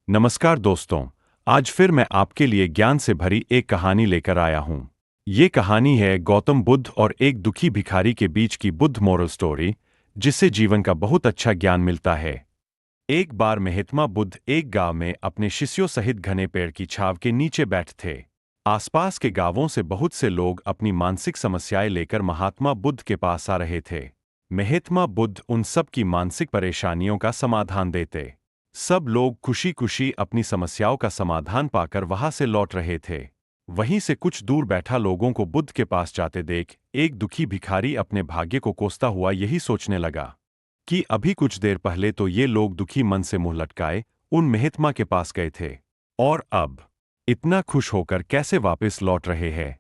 नमस्कार दोस्तों। आज फिर मैं आपके लिए ज्ञान से भरी एक कहानी लेकर आया हूं। ये कहानी है गौतम बुद्ध और एक दुखी भिखारी के बीच की बुद्ध मोरल स्टोरी, जिससे जीवन का बहुत अच्छा ज्ञान मिलता है। एक बार महात्मा बुद्ध एक गांव में अपने शिष्यों सहित घने पेड़ की छांव के नीचे बैठे थे। आसपास के गांवों से बहुत से लोग अपनी मानसिक समस्याएं लेकर महात्मा बुद्ध के पास आ रहे थे। महात्मा बुद्ध उन सब की मानसिक परेशानियों का समाधान देते। सब लोग खुशी खुशी अपनी समस्याओं का समाधान पाकर वहां से लौट रहे थे। वहीं से कुछ दूर बैठा लोगों को बुद्ध के पास जाते देख एक दुखी भिखारी अपने भाग्य को कोसता हुआ यही सोचने लगा कि अभी कुछ देर पहले तो ये लोग दुखी मन से मुंह लटकाए उन महात्मा के पास गए थे, और अब इतना खुश होकर कैसे वापस लौट रहे हैं।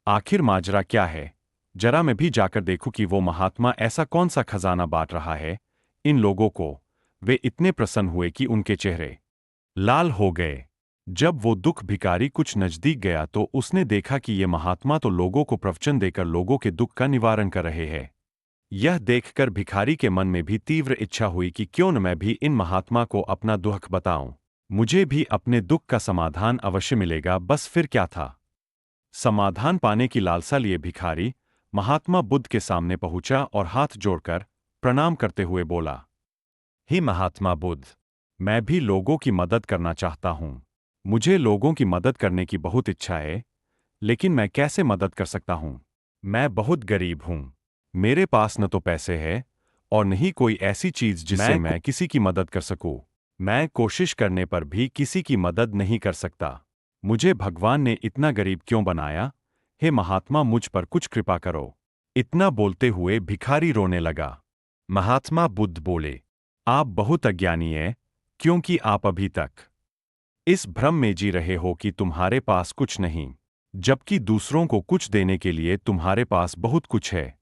आखिर माजरा क्या है? जरा मैं भी जाकर देखूं कि वो महात्मा ऐसा कौन सा खजाना बांट रहा है इन लोगों को। वे इतने प्रसन्न हुए कि उनके चेहरे लाल हो गए। जब वो दुख भिखारी कुछ नजदीक गया तो उसने देखा कि ये महात्मा तो लोगों को प्रवचन देकर लोगों के दुख का निवारण कर रहे हैं। यह देखकर भिखारी के मन में भी तीव्र इच्छा हुई कि क्यों न मैं भी इन महात्मा को अपना दुख बताऊं। मुझे भी अपने दुख का समाधान अवश्य मिलेगा। बस फिर क्या था, समाधान पाने की लालसा लिए भिखारी महात्मा बुद्ध के सामने पहुंचा और हाथ जोड़कर प्रणाम करते हुए बोला, हे महात्मा बुद्ध, मैं भी लोगों की मदद करना चाहता हूं। मुझे लोगों की मदद करने की बहुत इच्छा है, लेकिन मैं कैसे मदद कर सकता हूं? मैं बहुत गरीब हूं। मेरे पास न तो पैसे है और न ही कोई ऐसी चीज जिससे मैं किसी की मदद कर सकूं। मैं कोशिश करने पर भी किसी की मदद नहीं कर सकता। मुझे भगवान ने इतना गरीब क्यों बनाया? हे महात्मा, मुझ पर कुछ कृपा करो। इतना बोलते हुए भिखारी रोने लगा। महात्मा बुद्ध बोले, आप बहुत अज्ञानी हैं, क्योंकि आप अभी तक इस भ्रम में जी रहे हो कि तुम्हारे पास कुछ नहीं, जबकि दूसरों को कुछ देने के लिए तुम्हारे पास बहुत कुछ है।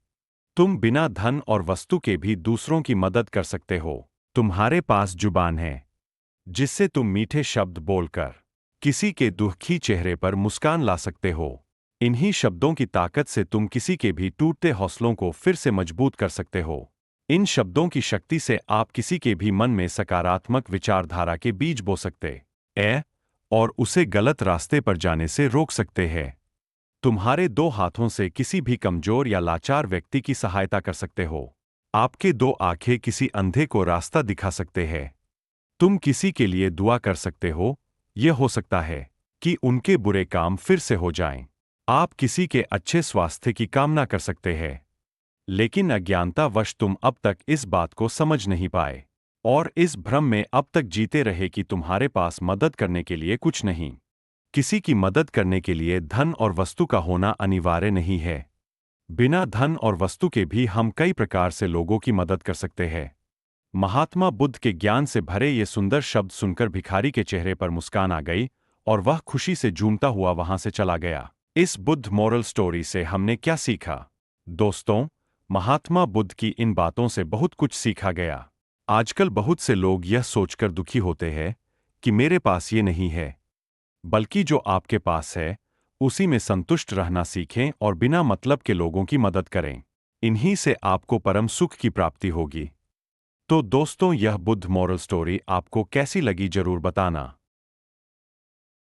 तुम बिना धन और वस्तु के भी दूसरों की मदद कर सकते हो। तुम्हारे पास जुबान है, जिससे तुम मीठे शब्द बोलकर किसी के दुखी चेहरे पर मुस्कान ला सकते हो। इन्हीं शब्दों की ताकत से तुम किसी के भी टूटते हौसलों को फिर से मजबूत कर सकते हो। इन शब्दों की शक्ति से आप किसी के भी मन में सकारात्मक विचारधारा के बीज बो सकते हैं और उसे गलत रास्ते पर जाने से रोक सकते हैं। तुम्हारे दो हाथों से किसी भी कमजोर या लाचार व्यक्ति की सहायता कर सकते हो। आपके दो आंखें किसी अंधे को रास्ता दिखा सकते हैं। तुम किसी के लिए दुआ कर सकते हो। यह हो सकता है कि उनके बुरे काम फिर से हो जाएं। आप किसी के अच्छे स्वास्थ्य की कामना कर सकते हैं, लेकिन अज्ञानतावश तुम अब तक इस बात को समझ नहीं पाए और इस भ्रम में अब तक जीते रहे कि तुम्हारे पास मदद करने के लिए कुछ नहीं। किसी की मदद करने के लिए धन और वस्तु का होना अनिवार्य नहीं है। बिना धन और वस्तु के भी हम कई प्रकार से लोगों की मदद कर सकते हैं। महात्मा बुद्ध के ज्ञान से भरे ये सुंदर शब्द सुनकर भिखारी के चेहरे पर मुस्कान आ गई और वह खुशी से झूमता हुआ वहां से चला गया। इस बुद्ध मोरल स्टोरी से हमने क्या सीखा? दोस्तों, महात्मा बुद्ध की इन बातों से बहुत कुछ सीखा गया। आजकल बहुत से लोग यह सोचकर दुखी होते हैं कि मेरे पास ये नहीं है, बल्कि जो आपके पास है उसी में संतुष्ट रहना सीखें और बिना मतलब के लोगों की मदद करें। इन्हीं से आपको परम सुख की प्राप्ति होगी। तो दोस्तों, यह बुद्ध मोरल स्टोरी आपको कैसी लगी जरूर बताना।